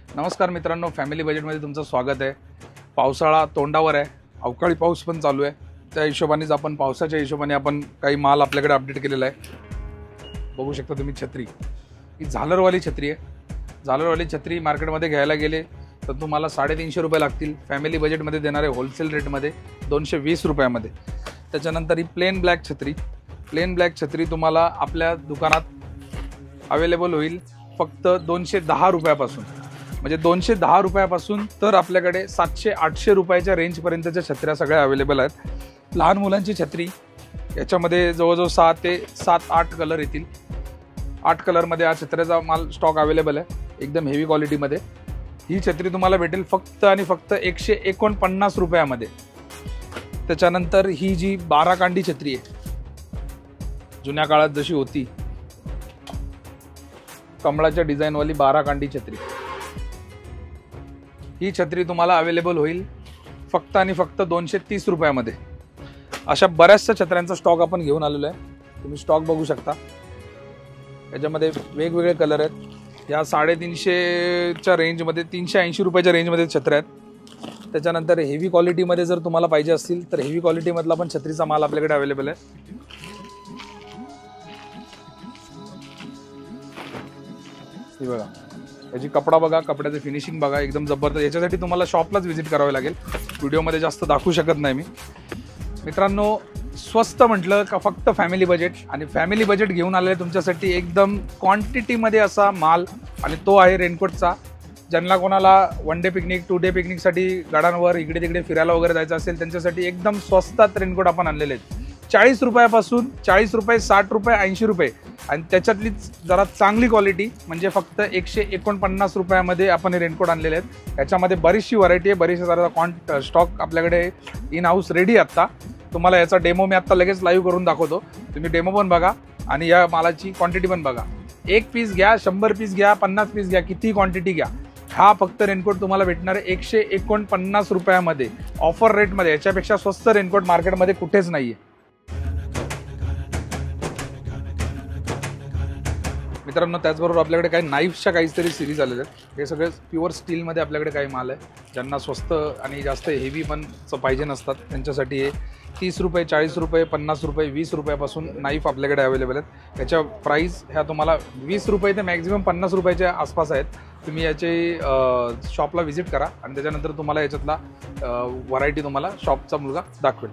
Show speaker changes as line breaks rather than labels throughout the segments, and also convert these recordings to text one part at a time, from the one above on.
नमस्कार मित्रांनो, फॅमिली बजेटमध्ये तुमचं स्वागत आहे। पावसाळा तोंडावर आहे, अवकाळी पाऊस पण चालू आहे। त्या हिशोबानेच आपण पावसाच्या हिशोबाने आपण काही माल आपल्याकडे अपडेट केलेला आहे। बघू शकता तुम्ही छत्री, ही झालरवाली छत्री आहे। झालरवाली छत्री मार्केटमध्ये घ्यायला गेले तर तुम्हाला 350 रुपये लागतील। फॅमिली बजेटमध्ये देणारे होलसेल रेटमध्ये 220 रुपयामध्ये। त्याच्यानंतर ही प्लेन ब्लॅक छत्री तुम्हाला आपल्या दुकानात अवेलेबल होईल फक्त 210 रुपयापासून। म्हणजे 210 रुपयापासून तर आपल्याकडे 700-800 रुपयाच्या रेंजपर्यंतच्या छत्र्या सगळ्या अवेलेबल आहेत। लहान मुलांची छत्री याच्यामध्ये जवळजवळ 6 ते 7-8 कलर येतील। 8 कलरमध्ये हा छत्र्याचा माल स्टॉक अवेलेबल आहे, एकदम हेवी क्वालिटीमध्ये। ही छत्री तुम्हाला भेटेल फक्त आणि फक्त 149 रुपयामध्ये। त्याच्यानंतर ही जी 12 कांडी छत्री आहे, जुन्या काळात जशी होती कमळाच्या डिझाईनवाली 12 कांडी छत्री, ही छत्री तुम्हाला अवेलेबल होईल फक्त आणि फक्त 230 रुपयामध्ये। अशा बऱ्याचशा छत्र्यांचा स्टॉक आपण घेऊन आलेलो आहे, तुम्ही स्टॉक बघू शकता। याच्यामध्ये वेगवेगळे कलर आहेत। या 350च्या रेंजमध्ये 380 रुपयाच्या रेंजमध्ये छत्र्या आहेत। त्याच्यानंतर हेवी क्वालिटीमध्ये जर तुम्हाला पाहिजे असतील तर हेवी क्वालिटीमधला पण छत्रीचा माल आपल्याकडे अवेलेबल आहे। हे बघा, याची कपडा बघा, कपड्याचं फिनिशिंग बघा, एकदम जबरदस्त। याच्यासाठी तुम्हाला शॉपलाच व्हिजिट करावे लागेल, व्हिडिओमध्ये जास्त दाखवू शकत नाही मी। मित्रांनो, स्वस्त म्हटलं का फक्त फॅमिली बजेट, आणि फॅमिली बजेट घेऊन आलेले तुमच्यासाठी एकदम क्वांटिटीमध्ये असा माल, आणि तो आहे रेनकोटचा। ज्यांना कोणाला 1 डे पिकनिक 2 डे पिकनिकसाठी गाड्यांवर इकडे तिकडे फिरायला वगैरे जायचं असेल त्यांच्यासाठी एकदम स्वस्तात रेनकोट आपण आणलेले आहेत। 40 रुपयापासून 40 रुपये, 60 रुपये, 80 रुपये, आणि त्याच्यातलीच जरा चांगली क्वालिटी म्हणजे फक्त 149 रुपयामध्ये आपण हे रेनकोट आणलेले आहेत। याच्यामध्ये बरीचशी व्हरायटी आहे, बरीचशा सारा स्टॉक आपल्याकडे इन हाऊस रेडी आहे। आत्ता तुम्हाला याचा डेमो मी आत्ता लगेच लाईव्ह करून दाखवतो, तुम्ही डेमो पण बघा आणि या मालाची क्वांटिटी पण बघा। 1 पीस घ्या, 100 पीस घ्या, 50 पीस घ्या, किती क्वांटिटी घ्या, हा फक्त रेनकोट तुम्हाला भेटणार आहे 149 रुपयामध्ये, ऑफर रेटमध्ये। याच्यापेक्षा स्वस्त रेनकोट मार्केटमध्ये कुठेच नाही आहे। मित्रांनो, त्याचबरोबर आपल्याकडे काही नाईफ्सच्या काहीतरी सिरीज आलेल्या आहेत। हे सगळे प्युअर स्टीलमध्ये आपल्याकडे काही माल आहे। ज्यांना स्वस्त आणि जास्त हेवी पण पाहिजे नसतात त्यांच्यासाठी हे 30 रुपये, 40 रुपये, 50 रुपये, 20 रुपयापासून नाईफ आपल्याकडे अवेलेबल आहेत। त्याच्या प्राईस ह्या तुम्हाला 20 रुपये ते मॅक्झिमम 50 रुपयाच्या आसपास आहेत। तुम्ही याचे शॉपला व्हिजिट करा आणि त्याच्यानंतर तुम्हाला याच्यातला व्हरायटी तुम्हाला शॉपचा मुलगा दाखवेल।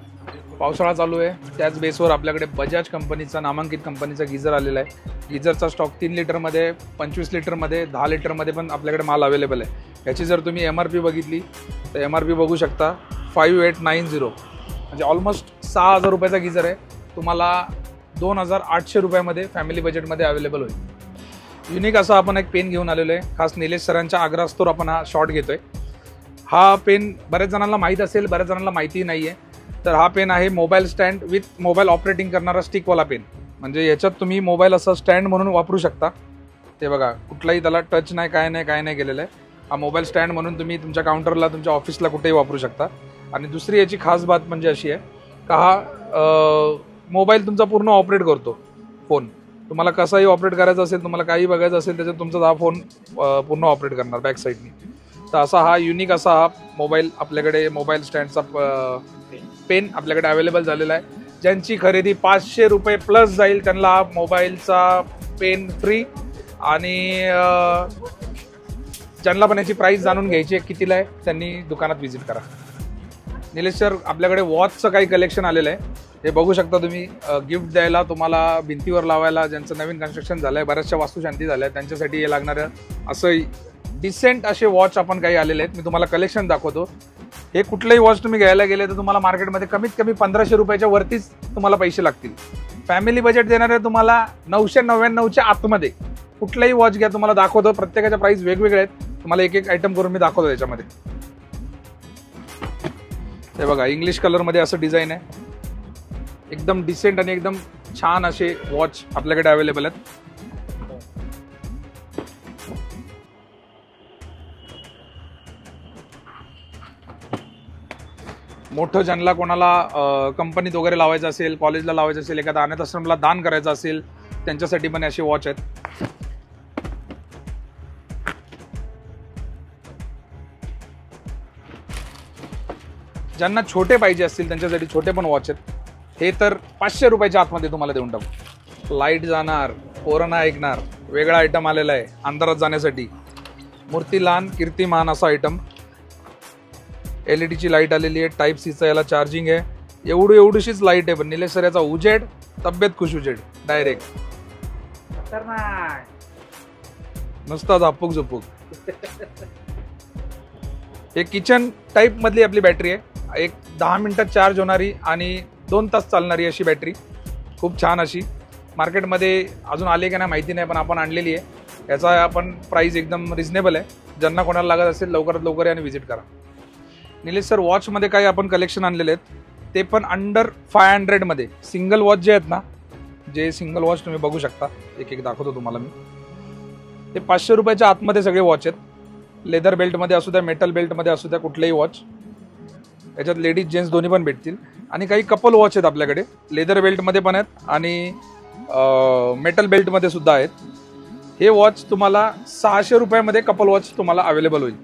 पावसाळा चालू आहे, त्याच बेसवर आपल्याकडे बजाज कंपनीचा, नामांकित कंपनीचा गिझर आलेला आहे। गिझरचा स्टॉक 3 लिटरमध्ये, 25 लिटरमध्ये, 10 लिटरमध्ये पण आपल्याकडे माल अवेलेबल आहे। याची जर तुम्ही MRP बघितली तर MRP बघू शकता 5890, म्हणजे ऑलमोस्ट 6000 रुपयाचा गिझर आहे। तुम्हाला 2800 रुपयामध्ये फॅमिली बजेटमध्ये अवेलेबल होईल। युनिक असा आपण एक पेन घेऊन आलेलो आहे, खास निलेश सरांच्या आग्रास्तोर आपण हा शॉट घेतोय। हा पेन बऱ्याच जणांना माहीत असेल, बऱ्याच जणांना माहिती नाही आहे। तर हा पेन आहे mobile stand with mobile operating करणारा स्टिकवाला पेन, म्हणजे याच्यात तुम्ही मोबाईल असं स्टँड म्हणून वापरू शकता। ते बघा, कुठलाही त्याला टच नाही, काय नाही केलेलं आहे। हा मोबाईल स्टँड म्हणून तुम्ही तुमच्या काउंटरला, तुमच्या ऑफिसला कुठेही वापरू शकता। आणि दुसरी याची खास बात म्हणजे अशी आहे का हा मोबाईल तुमचा पूर्ण ऑपरेट करतो। फोन तुम्हाला कसाही ऑपरेट करायचा असेल, तुम्हाला काही बघायचं असेल त्याच्यात तुमचा हा फोन पूर्ण ऑपरेट करणार बॅक साईडनी। तर असा हा युनिक असा हा मोबाईल आपल्याकडे, मोबाईल स्टँडचा पेन आपल्याकडे अवेलेबल झालेला आहे। ज्यांची खरेदी 500 रुपये प्लस जाईल त्यांना हा मोबाईलचा पेन फ्री, आणि ज्यांना पण याची प्राईस जाणून घ्यायची आहे कितीला आहे त्यांनी दुकानात व्हिजिट करा। निलेश सर, आपल्याकडे वॉचचं काही कलेक्शन आलेलं आहे, हे बघू शकता तुम्ही। गिफ्ट द्यायला, तुम्हाला भिंतीवर लावायला, ज्यांचं नवीन कन्स्ट्रक्शन झालं आहे, बऱ्याचशा वास्तुशांती झाल्या आहेत, त्यांच्यासाठी हे लागणारं असं डिसेंट असे वॉच आपण काही आलेले आहेत। मी तुम्हाला कलेक्शन दाखवतो। हे कुठलंही वॉच तुम्ही घ्यायला गेले तर तुम्हाला मार्केटमध्ये कमीत कमी 1500 रुपयाच्या वरतीच तुम्हाला पैसे लागतील। फॅमिली बजेट देणारे तुम्हाला 999च्या आतमध्ये कुठलाही वॉच घ्या, तुम्हाला दाखवतो। प्रत्येकाच्या प्राईस वेगवेगळे आहेत, तुम्हाला एक एक आयटम करून मी दाखवतो त्याच्यामध्ये। हे बघा, इंग्लिश कलरमध्ये असं डिझाईन आहे, एकदम डिसेंट आणि एकदम छान असे वॉच आपल्याकडे अवेलेबल आहेत। मोठं ज्यांना कोणाला कंपनीत वगैरे लावायचं असेल, कॉलेजला लावायचं असेल, एखादा अनाथ आश्रमला दान करायचं असेल, त्यांच्यासाठी पण असे वॉच आहेत। ज्यांना छोटे पाहिजे असतील त्यांच्यासाठी छोटे पण वॉच आहेत. हे तर 500 रुपयाच्या आतमध्ये तुम्हाला देऊन टाकू. लाईट जाणार, पोरं नाही ऐकणार, वेगळा आयटम आलेला आहे अंधारात जाण्यासाठी. मूर्तीलान कीर्तिमान असा आयटम. LED ची लाईट आलेली आहे, टाईप सीचं याला चार्जिंग आहे. एवढीशीच लाईट आहे पण निलेश सर याचा उजेड तब्येत खुश उजेड डायरेक्ट नुसता झापूक झुपूक. हे किचन टाईप मधली आपली बॅटरी आहे. एक 10 मिनिटात चार्ज होणारी आणि 2 तास चालणारी अशी बॅटरी. खूप छान अशी. मार्केटमध्ये अजून आली का नाही माहिती नाही पण आपण आणलेली आहे. याचा आपण प्राइस एकदम रिझनेबल आहे. ज्यांना कोणाला लागत असेल लवकरात लवकर आणि व्हिजिट करा. निलेश सर वॉचमध्ये काही आपण कलेक्शन आणलेले आहेत ते पण अंडर 500 मध्ये. सिंगल वॉच जे आहेत ना, जे सिंगल वॉच तुम्ही बघू शकता, एक दाखवतो तुम्हाला मी. ते 500 रुपयाच्या आतमध्ये सगळे वॉच आहेत. लेदर बेल्टमध्ये असू द्या, मेटल बेल्टमध्ये असू द्या, कुठलेही वॉच. याच्यात लेडीज जेंट्स दोन्ही पण भेटतील. आणि काही कपल वॉच आहेत आपल्याकडे. लेदर बेल्टमध्ये पण आहेत आणि मेटल बेल्टमध्ये सुद्धा आहेत. हे वॉच तुम्हाला 600 रुपयामध्ये कपल वॉच तुम्हाला अवेलेबल होईल.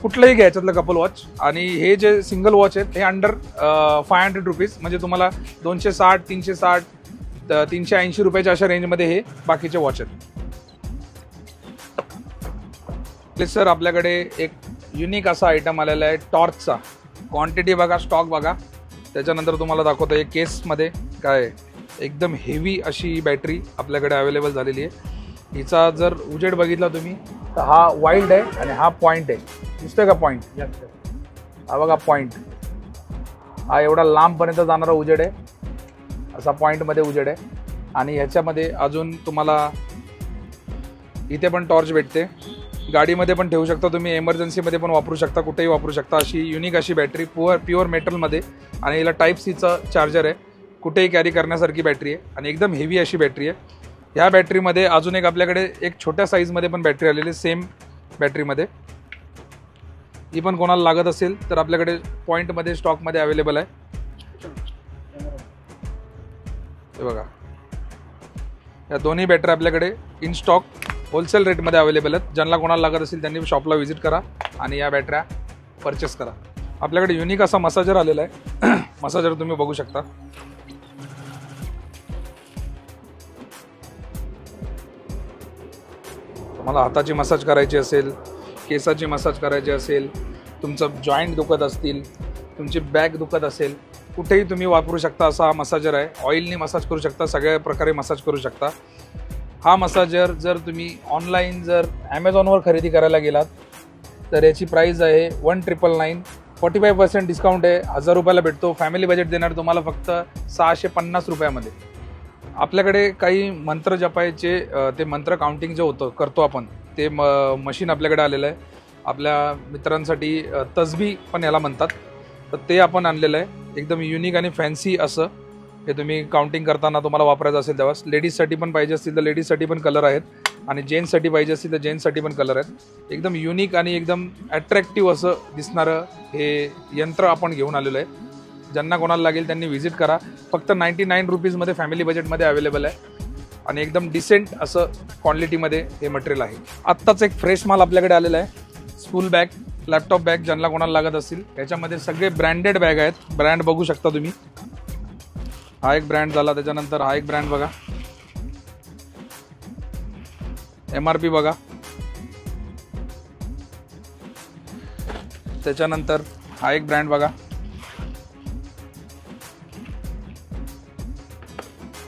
कुठलंही घ्यायच्यातलं कपल वॉच. आणि हे जे सिंगल वॉच आहेत हे अंडर 500 रुपीज, म्हणजे तुम्हाला 260, 360, 380 रुपयाच्या अशा रेंजमध्ये हे बाकीचे वॉच आहेत. सर आपल्याकडे एक युनिक असा आयटम आलेला आहे टॉर्चचा. क्वांटिटी बघा, स्टॉक बघा. त्याच्यानंतर तुम्हाला दाखवतो एक केसमध्ये काय एकदम हेवी अशी बॅटरी आपल्याकडे अवेलेबल झालेली आहे. हिचा जर उजेड बघितला तुम्ही तर हा वाईल्ड आहे आणि हा पॉईंट आहे. दिसतोय का पॉईंट? हा बघा पॉईंट. हा एवढा लांबपर्यंत जाणारा उजेड आहे. असा पॉईंटमध्ये उजेड आहे. आणि ह्याच्यामध्ये अजून तुम्हाला इथे पण टॉर्च भेटते. गाडीमध्ये पण ठेवू शकता तुम्ही, एमर्जन्सीमध्ये पण वापरू शकता, कुठेही वापरू शकता. अशी युनिक अशी बॅटरी प्युअर मेटलमध्ये. आणि हिला टाईप सीचं चार्जर आहे. कुठेही कॅरी करण्यासारखी बॅटरी आहे आणि एकदम हेवी अशी बॅटरी आहे. ह्या बॅटरीमध्ये अजून एक आपल्याकडे एक छोट्या साईजमध्ये पण बॅटरी आलेली सेम बॅटरीमध्ये. ही पण कोणाला लागत असेल तर आपल्याकडे पॉईंटमध्ये स्टॉकमध्ये अवेलेबल आहे. हे बघा, या दोन्ही बॅटरी आपल्याकडे इन स्टॉक होलसेल रेटमध्ये अवेलेबल आहेत. ज्यांना कोणाला लागत असेल त्यांनी शॉपला व्हिजिट करा आणि या बॅटऱ्या परचेस करा. आपल्याकडे युनिक असा मसाजर आलेला आहे. मसाजर तुम्ही बघू शकता. तुम्हाला हाताची मसाज करायची असेल, केसाची मसाज करायची असेल, तुमचं जॉईंट दुखत असतील, तुमची बॅक दुखत असेल, कुठेही तुम्ही वापरू शकता असा हा मसाजर आहे. ऑइलनी मसाज करू शकता, सगळ्या प्रकारे मसाज करू शकता. हा मसाजर जर तुम्ही ऑनलाईन जर ॲमेझॉनवर खरेदी करायला गेलात तर याची प्राईस आहे 1999. 45% डिस्काउंट आहे. 1000 रुपयाला भेटतो. फॅमिली बजेट देणार तुम्हाला फक्त 650 रुपयामध्ये. आपल्याकडे काही मंत्र जपायचे ते मंत्र काउंटिंग जे होतं करतो आपण ते मशीन आपल्याकडे आलेलं आहे. आपल्या मित्रांसाठी तसबी पण याला म्हणतात. तर ते आपण आणलेलं आहे. एकदम युनिक आणि फॅन्सी असं. हे तुम्ही काउंटिंग करताना तुम्हाला वापरायचं असेल तेव्हा. लेडीजसाठी पण पाहिजे असतील तर लेडीजसाठी पण कलर आहेत आणि जेंट्ससाठी पाहिजे असतील तर जेंट्ससाठी पण कलर आहेत. एकदम युनिक आणि एकदम अट्रॅक्टिव्ह असं दिसणारं हे यंत्र आपण घेऊन आलेलं आहे. ज्यांना कोणाला लागेल त्यांनी व्हिजिट करा. फक्त 99 रुपीजमध्ये फॅमिली बजेटमध्ये अवेलेबल आहे आणि एकदम डिसेंट असं क्वालिटीमध्ये हे मटेरियल आहे. आत्ताच एक फ्रेश माल आपल्याकडे आलेला आहे. स्कूल बॅग, लॅपटॉप बॅग ज्यांना कोणाला लागत असतील. याच्यामध्ये सगळे ब्रँडेड बॅग आहेत. ब्रँड बघू शकता तुम्ही. हा एक ब्रँड झाला. त्याच्यानंतर हा एक ब्रँड बघा, MRP बघा. त्याच्यानंतर हा एक ब्रँड बघा,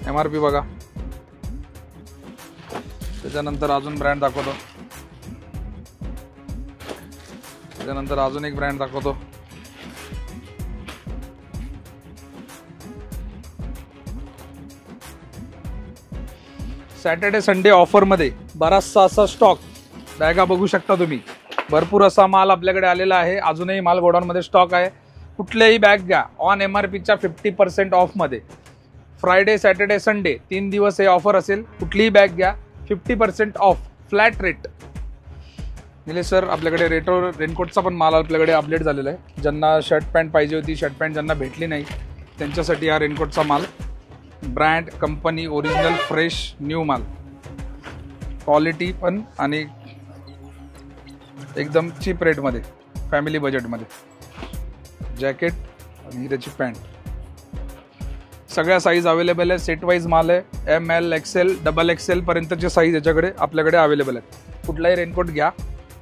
MRP बघा. त्याच्यानंतर अजून ब्रँड दाखवतो. त्याच्यानंतर अजून एक ब्रँड दाखवतो. सॅटर्डे संडे ऑफरमध्ये बराचसा असा स्टॉक बॅगा बघू शकता तुम्ही. भरपूर असा माल आपल्याकडे आलेला आहे. अजूनही माल गोडाऊनमध्ये स्टॉक आहे. कुठल्याही बॅग घ्या ऑन MRPच्या 50% ऑफमध्ये. फ्रायडे, सॅटर्डे, संडे 3 दिवस हे ऑफर असेल. कुठलीही बॅग घ्या 50% of, flat rate. Nilesh sir आपल्याकडे रेनकोटचा पण माल आपल्याकडे अपडेट झालेला आहे. ज्यांना शर्ट पॅन्ट पाहिजे होती, शर्ट पॅन्ट ज्यांना भेटली नाही त्यांच्यासाठी हा रेनकोटचा माल. Brand, company, original, fresh, new माल. क्वालिटी पण आणि एकदम चीप रेटमध्ये, फॅमिली बजेटमध्ये. जॅकेट आणि त्याची पॅन्ट. सगळ्या साईज अवेलेबल आहे, सेट वाईज माल आहे. ML XL XXL पर्यंतचे साईज याच्याकडे आपल्याकडे अवेलेबल आहेत. कुठलाही रेनकोट घ्या,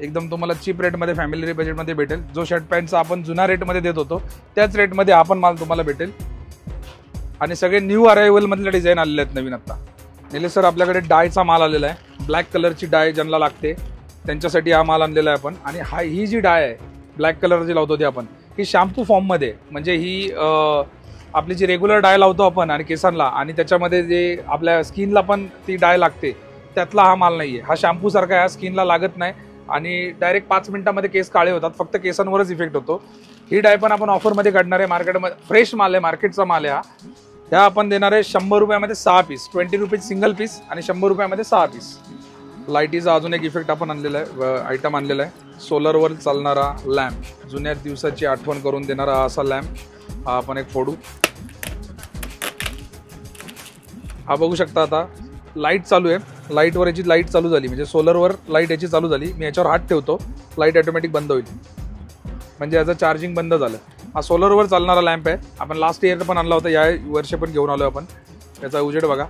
एकदम तुम्हाला चीप रेटमध्ये फॅमिली बजेटमध्ये भेटेल. जो शर्ट पॅन्टचा आपण जुना रेटमध्ये देत होतो त्याच रेटमध्ये हा पण माल तुम्हाला भेटेल. आणि सगळे न्यू अरायव्हलमधले डिझाईन आलेले आहेत नवीन. आत्ता निलेश सर आपल्याकडे डायचा माल आलेला आहे. ब्लॅक कलरची डाय ज्यांना लागते त्यांच्यासाठी हा माल आणलेला आहे आपण. आणि ही जी डाय आहे ब्लॅक कलरची लावतो ती आपण, ही शॅम्पू फॉर्ममध्ये, म्हणजे ही आपली जी रेग्युलर डाय लावतो आपण आणि केसांना, आणि त्याच्यामध्ये जे आपल्या स्किनला पण ती डाय लागते, त्यातला हा माल नाही आहे. हा शॅम्पूसारखा आहे, स्किनला लागत नाही आणि डायरेक्ट 5 मिनिटांमध्ये केस काळे होतात. फक्त केसांवरच इफेक्ट होतो. ही डाय पण आपण ऑफरमध्ये काढणार आहे. मार्केटमध्ये फ्रेश माल आहे, मार्केटचा माल आहे हा. ह्या आपण देणार आहे 100 रुपयामध्ये 6 पीस, 20 रुपीज सिंगल पीस आणि 100 रुपयामध्ये 6 पीस. लाईटीचा अजून एक इफेक्ट आपण आणलेला आहे, आयटम आणलेला आहे. सोलरवर चालणारा लॅम्प, जुन्या दिवसाची आठवण करून देणारा असा लॅम्प. हा आपण एक फोडू. हा बघू शकता, आता लाईट चालू आहे. लाईटवर याची लाईट चालू झाली, म्हणजे सोलरवर लाईट याची चालू झाली. मी याच्यावर हात ठेवतो, लाईट ऑटोमॅटिक बंद होईल, म्हणजे याचं चार्जिंग बंद झालं. हा सोलरवर चालणारा लॅम्प आहे. आपण लास्ट इयर पण आणला होता, या वर्षी पण घेऊन आलो आपण. याचा उजेड बघा,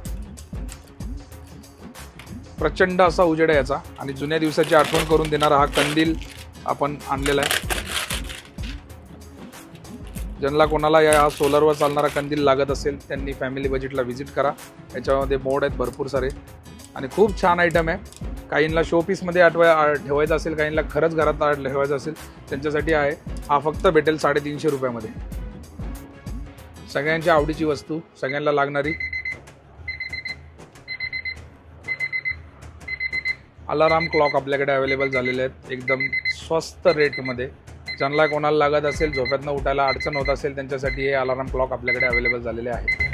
प्रचंड असा उजेड आहे याचा. आणि जुन्या दिवसाची आठवण करून देणारा हा कंदील आपण आणलेला आहे. ज्यांना कोणाला या सोलरवर चालणारा कंदील लागत असेल त्यांनी फॅमिली बजेटला व्हिजिट करा. याच्यामध्ये मोड आहेत भरपूर सारे आणि खूप छान आयटम आहे. काहींना शो पीसमध्ये ठेवायचं असेल, काहींना खरंच घरात ठेवायचं असेल, त्यांच्यासाठी आहे. हा फक्त भेटेल 350 रुपयामध्ये. सगळ्यांच्या आवडीची वस्तू, सगळ्यांना लागणारी. अलाराम क्लॉक आपल्याकडे अवेलेबल झालेले आहेत एकदम स्वस्त रेटमध्ये. ज्यांना कोणाला लागत असेल, झोपेतनं उठायला अडचण होत असेल, त्यांच्यासाठी हे अलाराम क्लॉक आपल्याकडे अवेलेबल झालेले आहे.